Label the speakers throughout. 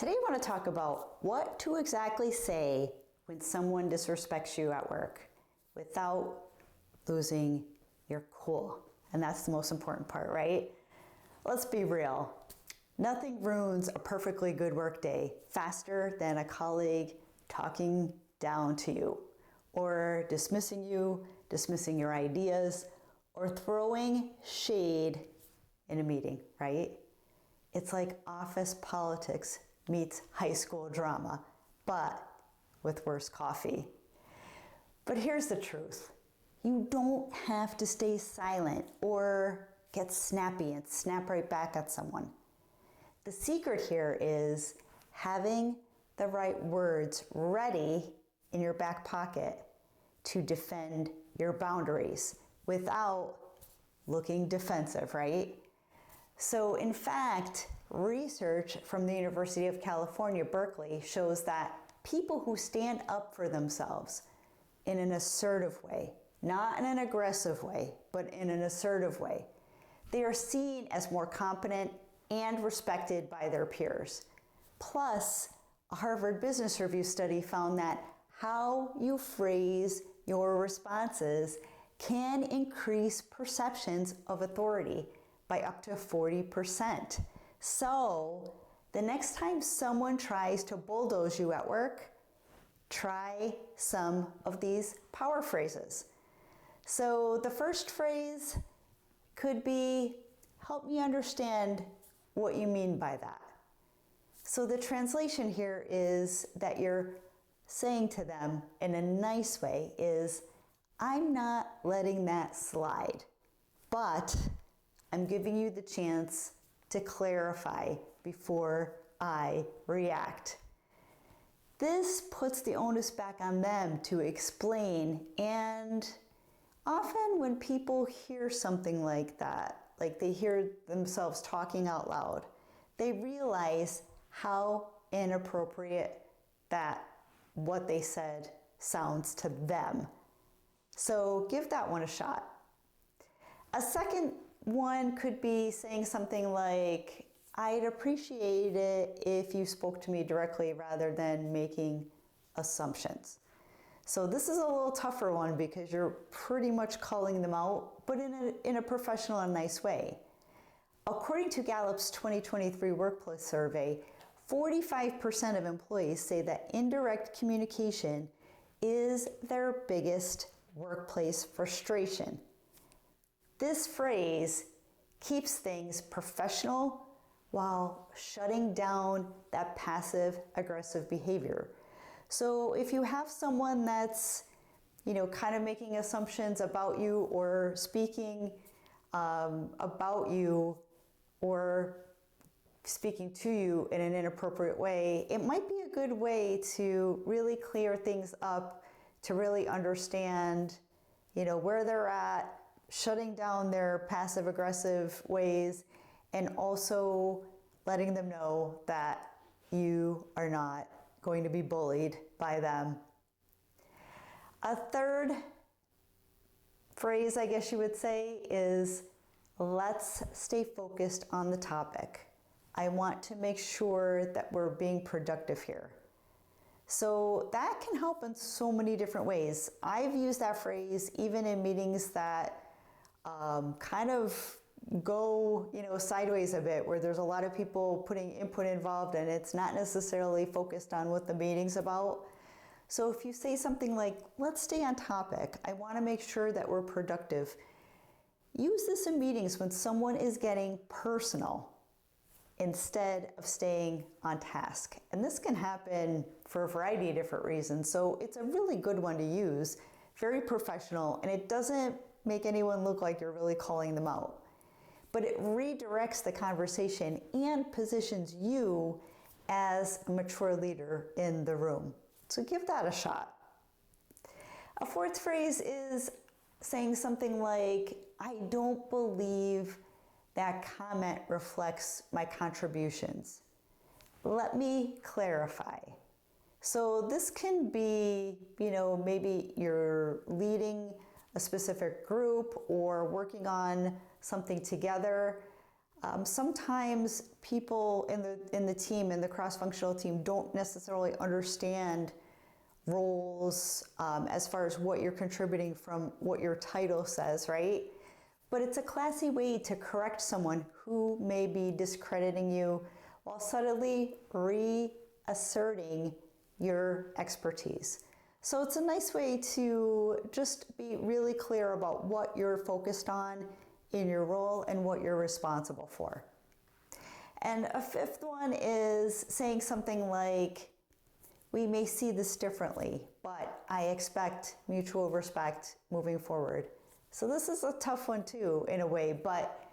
Speaker 1: Today I want to talk about what to exactly say when someone disrespects you at work without losing your cool. And that's the most important part, right? Let's be real. Nothing ruins a perfectly good work day faster than a colleague talking down to you, or dismissing your ideas, or throwing shade in a meeting, right? It's like office politics meets high school drama, but with worse coffee. But here's the truth. You don't have to stay silent or get snappy and snap right back at someone. The secret here is having the right words ready in your back pocket to defend your boundaries without looking defensive, right? So in fact, research from the University of California, Berkeley, shows that people who stand up for themselves in an assertive way, not in an aggressive way, but in an assertive way, they are seen as more competent and respected by their peers. Plus, a Harvard Business Review study found that how you phrase your responses can increase perceptions of authority by up to 40%. So, the next time someone tries to bulldoze you at work, try some of these power phrases. So, the first phrase could be, help me understand what you mean by that. So, the translation here is that you're saying to them in a nice way is, I'm not letting that slide, but I'm giving you the chance to clarify before I react. This puts the onus back on them to explain, and often when people hear something like that, like they hear themselves talking out loud, they realize how inappropriate that what they said sounds to them. So give that one a shot. A second one could be saying something like, I'd appreciate it if you spoke to me directly rather than making assumptions. So this is a little tougher one because you're pretty much calling them out, but in a professional and nice way. According to Gallup's 2023 workplace survey, 45% of employees say that indirect communication is their biggest workplace frustration. This phrase keeps things professional while shutting down that passive-aggressive behavior. So if you have someone that's, kind of making assumptions about you or speaking about you or speaking to you in an inappropriate way, it might be a good way to really clear things up, to really understand, where they're at, shutting down their passive-aggressive ways, and also letting them know that you are not going to be bullied by them. A third phrase, I guess you would say, is let's stay focused on the topic. I want to make sure that we're being productive here. So that can help in so many different ways. I've used that phrase even in meetings that kind of go, sideways a bit, where there's a lot of people putting input involved and it's not necessarily focused on what the meeting's about. So if you say something like, let's stay on topic, I want to make sure that we're productive. Use this in meetings when someone is getting personal instead of staying on task. And this can happen for a variety of different reasons. So it's a really good one to use, very professional, and it doesn't make anyone look like you're really calling them out. But it redirects the conversation and positions you as a mature leader in the room. So give that a shot. A fourth phrase is saying something like, I don't believe that comment reflects my contributions. Let me clarify. So this can be, maybe you're leading a specific group or working on something together, Sometimes people in the team, in the cross-functional team, don't necessarily understand roles as far as what you're contributing from what your title says, right? But it's a classy way to correct someone who may be discrediting you while subtly reasserting your expertise. So it's a nice way to just be really clear about what you're focused on in your role and what you're responsible for. And a fifth one is saying something like, we may see this differently, but I expect mutual respect moving forward. So this is a tough one too, in a way, but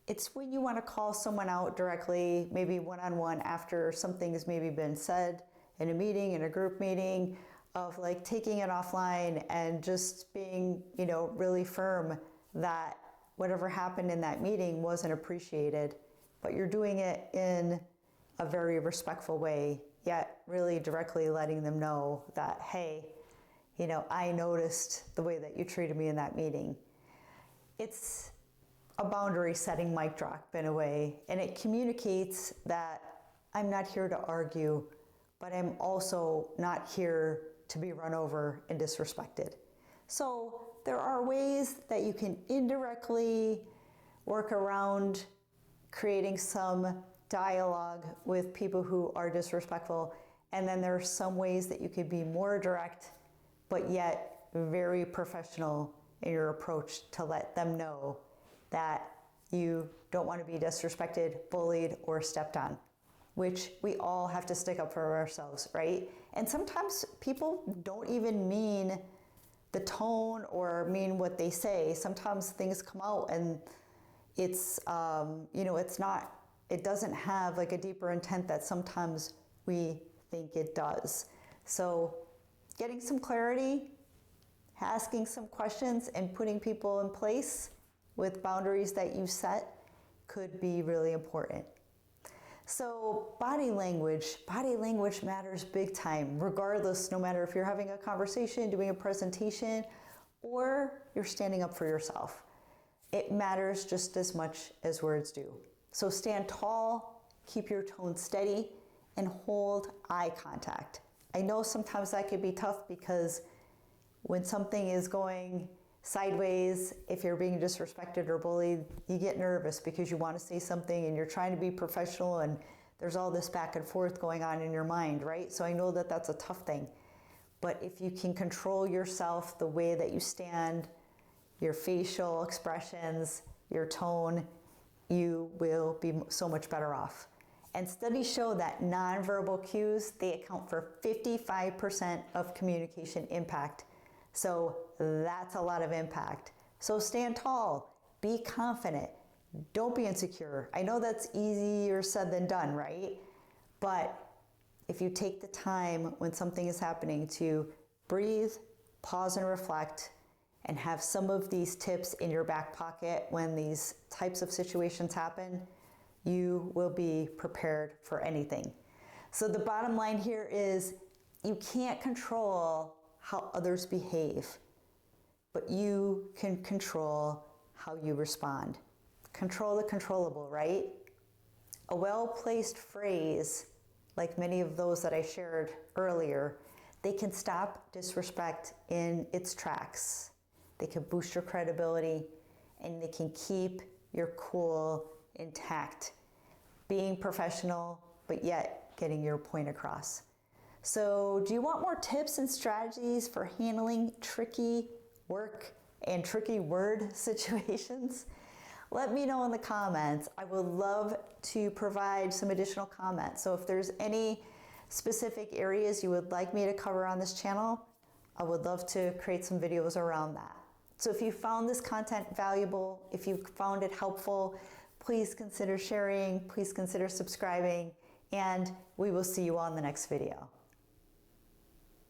Speaker 1: it's when you want to call someone out directly, maybe one-on-one after something's maybe been said in a meeting, in a group meeting, of like taking it offline and just being, really firm that whatever happened in that meeting wasn't appreciated, but you're doing it in a very respectful way, yet really directly letting them know that, hey, I noticed the way that you treated me in that meeting. It's a boundary setting mic drop in a way, and it communicates that I'm not here to argue, but I'm also not here to be run over and disrespected. So there are ways that you can indirectly work around creating some dialogue with people who are disrespectful, and then there are some ways that you could be more direct, but yet very professional in your approach to let them know that you don't want to be disrespected, bullied, or stepped on, which we all have to stick up for ourselves, right? And sometimes people don't even mean the tone or mean what they say. Sometimes things come out and it's, it doesn't have like a deeper intent that sometimes we think it does. So getting some clarity, asking some questions, and putting people in place with boundaries that you set could be really important. So body language matters big time, regardless, no matter if you're having a conversation, doing a presentation, or you're standing up for yourself. It matters just as much as words do. So stand tall, keep your tone steady, and hold eye contact. I know sometimes that can be tough because when something is going sideways, if you're being disrespected or bullied, you get nervous because you want to say something and you're trying to be professional and there's all this back and forth going on in your mind, right? So I know that that's a tough thing. But if you can control yourself, the way that you stand, your facial expressions, your tone, you will be so much better off. And studies show that nonverbal cues, they account for 55% of communication impact. So that's a lot of impact. So stand tall, be confident, don't be insecure. I know that's easier said than done, right? But if you take the time when something is happening to breathe, pause and reflect, and have some of these tips in your back pocket when these types of situations happen, you will be prepared for anything. So the bottom line here is you can't control how others behave, but you can control how you respond. Control the controllable, right? A well-placed phrase, like many of those that I shared earlier, they can stop disrespect in its tracks. They can boost your credibility, and they can keep your cool intact, being professional, but yet getting your point across. So do you want more tips and strategies for handling tricky work and tricky word situations? Let me know in the comments. I would love to provide some additional comments. So if there's any specific areas you would like me to cover on this channel, I would love to create some videos around that. So if you found this content valuable, if you found it helpful, please consider sharing, please consider subscribing, and we will see you on the next video.